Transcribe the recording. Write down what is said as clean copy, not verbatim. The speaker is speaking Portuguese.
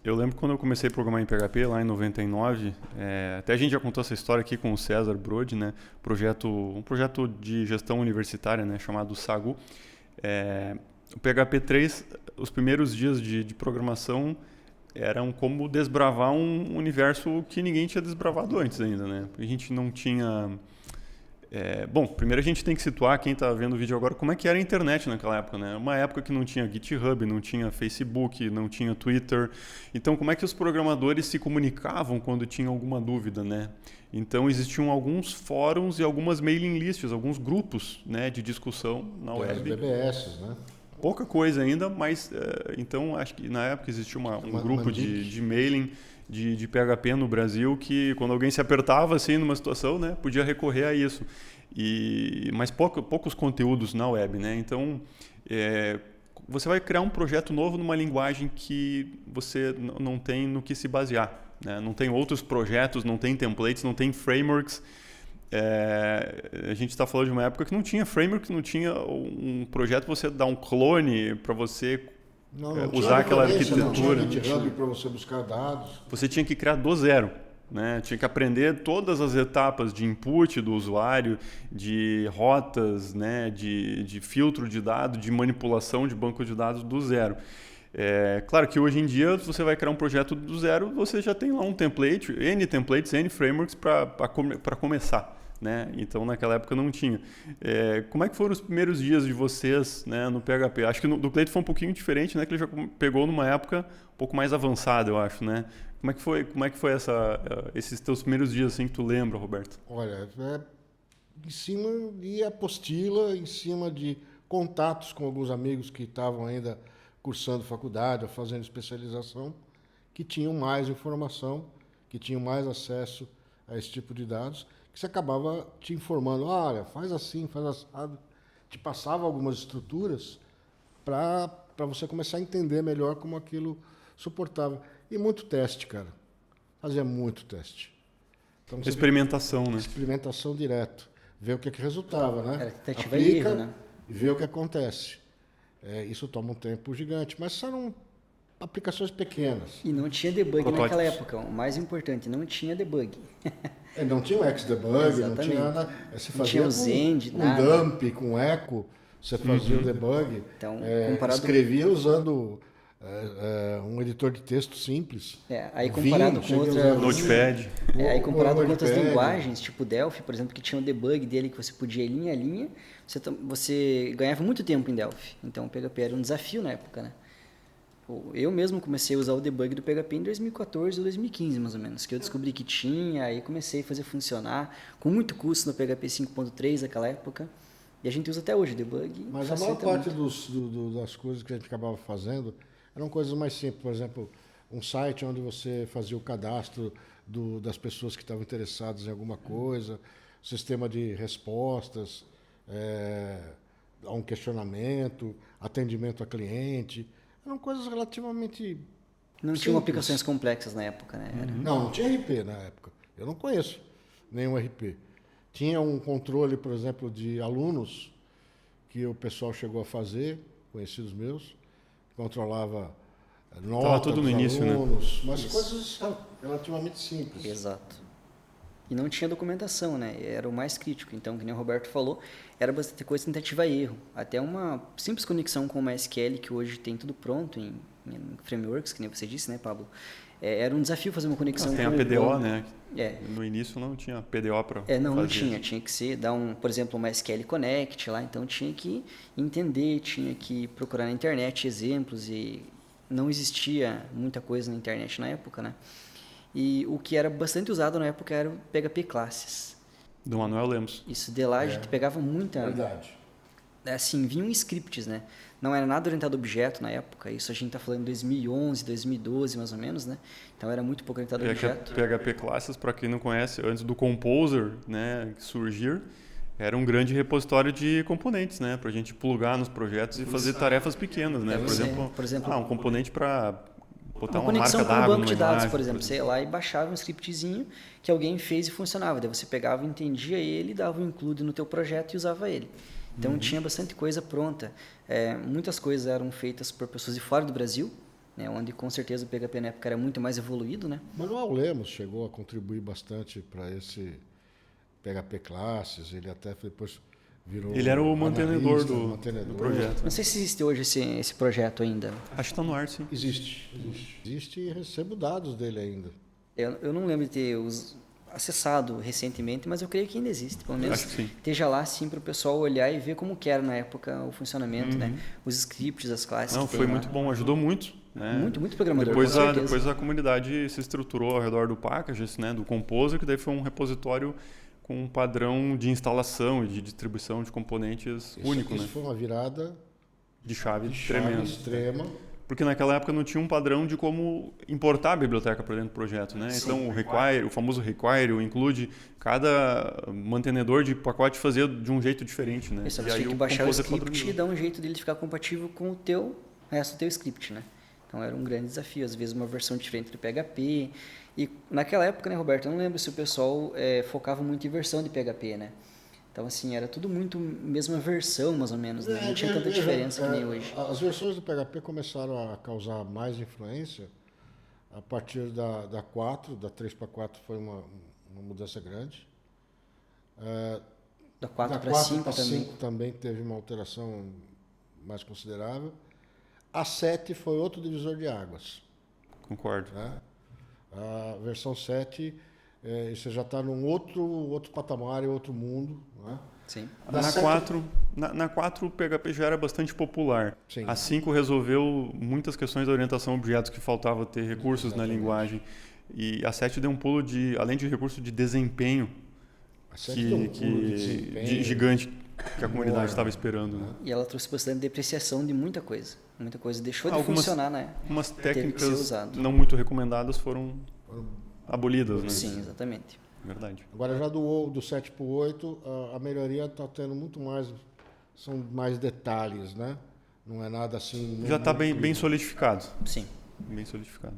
Eu lembro quando eu comecei a programar em PHP, lá em 99, até a gente já contou essa história aqui com o César Brode, né? Um projeto de gestão universitária, né? Chamado SAGU. O PHP 3, os primeiros dias de programação eram como desbravar um universo que ninguém tinha desbravado antes ainda, né? A gente não tinha... bom, primeiro a gente tem que situar quem está vendo o vídeo agora como é que era a internet naquela época, né? Uma época que não tinha GitHub, não tinha Facebook, não tinha Twitter. Então, como é que os programadores se comunicavam quando tinham alguma dúvida, né? Então, existiam alguns fóruns e algumas mailing lists, alguns grupos, né, de discussão na web. As BBS, né? Pouca coisa ainda, mas então acho que na época existia um grupo de mailing de PHP no Brasil que quando alguém se apertava assim numa situação, né, podia recorrer a isso. Mas poucos conteúdos na web, né? Então você vai criar um projeto novo numa linguagem que você não tem no que se basear, né? Não tem outros projetos, não tem templates, não tem frameworks. A gente está falando de uma época que não tinha framework, não tinha um projeto para você dar um clone, para você usar aquela arquitetura. Não tinha GitHub para você buscar dados. Você tinha que criar do zero, né? Tinha que aprender todas as etapas de input do usuário, de rotas, né? de filtro de dados, de manipulação de banco de dados do zero. Claro que hoje em dia, se você vai criar um projeto do zero, você já tem lá um template, N templates, N frameworks para começar. Né? Então, naquela época não tinha. Como é que foram os primeiros dias de vocês, né, no PHP? Acho que do Cleiton foi um pouquinho diferente, né, que ele já pegou numa época um pouco mais avançada, eu acho. Né? Como é que foi esses teus primeiros dias assim, que tu lembra, Roberto? Olha, em cima de apostila, em cima de contatos com alguns amigos que estavam ainda cursando faculdade ou fazendo especialização, que tinham mais informação, que tinham mais acesso a esse tipo de dados, que você acabava te informando, olha, faz assim, faz assado, te passava algumas estruturas para você começar a entender melhor como aquilo suportava. E muito teste, cara. Fazia muito teste. Então, Experimentação, né? Experimentação direto. Ver o que resultava, né? Era tentativa e erro, né? E ver o que acontece. Isso toma um tempo gigante, mas eram aplicações pequenas. E não tinha debug naquela época. O mais importante, não tinha debug. Não tinha o Xdebug, não tinha nada. Você fazia o Zend, com dump, com echo, você fazia o debug. Então, escrevia usando um editor de texto simples. Aí comparado com outras... Notepad. Aí comparado com outras linguagens, tipo Delphi, por exemplo, que tinha um debug dele que você podia ir linha a linha, você ganhava muito tempo em Delphi. Então o PHP era um desafio na época, né? Eu mesmo comecei a usar o debug do PHP em 2014 ou 2015, mais ou menos, que eu descobri que tinha, aí comecei a fazer funcionar, com muito custo no PHP 5.3 naquela época, e a gente usa até hoje o debug. Mas a maior parte das coisas que a gente acabava fazendo eram coisas mais simples, por exemplo, um site onde você fazia o cadastro das pessoas que estavam interessadas em alguma coisa, sistema de respostas, a um questionamento, atendimento a cliente. Eram coisas relativamente Não simples. tinham aplicações complexas na época, né? Não tinha RP na época. Eu não conheço nenhum RP. Tinha um controle, por exemplo, de alunos que o pessoal chegou a fazer, conhecidos meus, controlava nota tudo dos no início, alunos, né? mas coisas relativamente simples. Exato. E não tinha documentação, né? Era o mais crítico. Então, que nem o Roberto falou, era bastante coisa tentativa e erro. Até uma simples conexão com o MySQL, que hoje tem tudo pronto em frameworks, que nem você disse, né, Pablo? Era um desafio fazer uma conexão tem com a PDO, né? É. No início não tinha PDO para não tinha. Tinha que ser, por exemplo, um MySQL Connect lá. Então, tinha que entender, tinha que procurar na internet exemplos e não existia muita coisa na internet na época, né? E o que era bastante usado na época era o PHP Classes. Do Manuel Lemos. Isso, de lá a gente pegava muita... Verdade. Assim, vinham scripts, né? Não era nada orientado a objeto na época. Isso a gente está falando em 2011, 2012, mais ou menos, né? Então era muito pouco orientado a objeto. PHP Classes, para quem não conhece, antes do Composer, né, surgir, era um grande repositório de componentes, né? Para a gente plugar nos projetos e fazer tarefas pequenas, né? Por exemplo, um componente para botar uma conexão marca com um d'água banco de numa dados, imagem, por exemplo. Você ia lá e baixava um scriptzinho que alguém fez e funcionava. Daí você pegava, entendia ele, dava um include no teu projeto e usava ele. Então tinha bastante coisa pronta. Muitas coisas eram feitas por pessoas de fora do Brasil, né? Onde com certeza o PHP na época era muito mais evoluído, né? Manuel Lemos chegou a contribuir bastante para esse PHP Classes, ele até depois virou... Ele era o mantenedor analista, do projeto. Não sei se existe hoje esse projeto ainda. Acho que está no ar, sim. Existe e recebo dados dele ainda. Eu não lembro de ter acessado recentemente, mas eu creio que ainda existe. Pelo menos Acho que sim. esteja lá sim para o pessoal olhar e ver como que era na época o funcionamento, né? Os scripts, as classes Não, que foi tem muito lá. bom, ajudou muito. Né? Muito programador, Depois, com certeza. depois a comunidade se estruturou ao redor do Packages, né? Do Composer, que daí foi um repositório com um padrão de instalação e de distribuição de componentes único. Isso Né? foi uma virada De chave chave tremenda. extrema. Porque naquela época não tinha um padrão de como importar a biblioteca para dentro do projeto, né? Então o famoso require, o include, cada mantenedor de pacote fazia de um jeito diferente, né? Isso, E você aí tinha que o baixar o Composer script padronizou. e dar um jeito dele ficar compatível com o resto do teu script, né? Então era um grande desafio, às vezes uma versão diferente do PHP. E naquela época, né, Roberto, eu não lembro se o pessoal focava muito em versão de PHP, né? Então, assim, era tudo muito mesma versão, mais ou menos, né? Não tinha tanta diferença que nem hoje. As versões do PHP começaram a causar mais influência a partir da 4, da 3 para 4 foi uma mudança grande. Da 4 Da para 4 5 para também. 5 também teve uma alteração mais considerável. A 7 foi outro divisor de águas. Concordo. Né? A versão 7, você já está num outro patamar e outro mundo. Né? Sim. Na 4 o PHP já era bastante popular. Sim. A 5 resolveu muitas questões da orientação a objetos que faltava ter recursos na linguagem. E a 7 deu um pulo além de recurso de desempenho, A 7 deu um pulo de desempenho. gigante que a comunidade estava esperando. Né? E ela trouxe bastante depreciação de muita coisa. Muita coisa deixou de Algumas- funcionar, né? Umas Teve que ser técnicas usado. não muito recomendadas foram abolidas. Né? Sim, exatamente. Verdade. Agora já do 7 para o 8, a melhoria está tendo muito mais, são mais detalhes, né? Não é nada assim... Já está bem solidificado. Sim. Bem solidificado.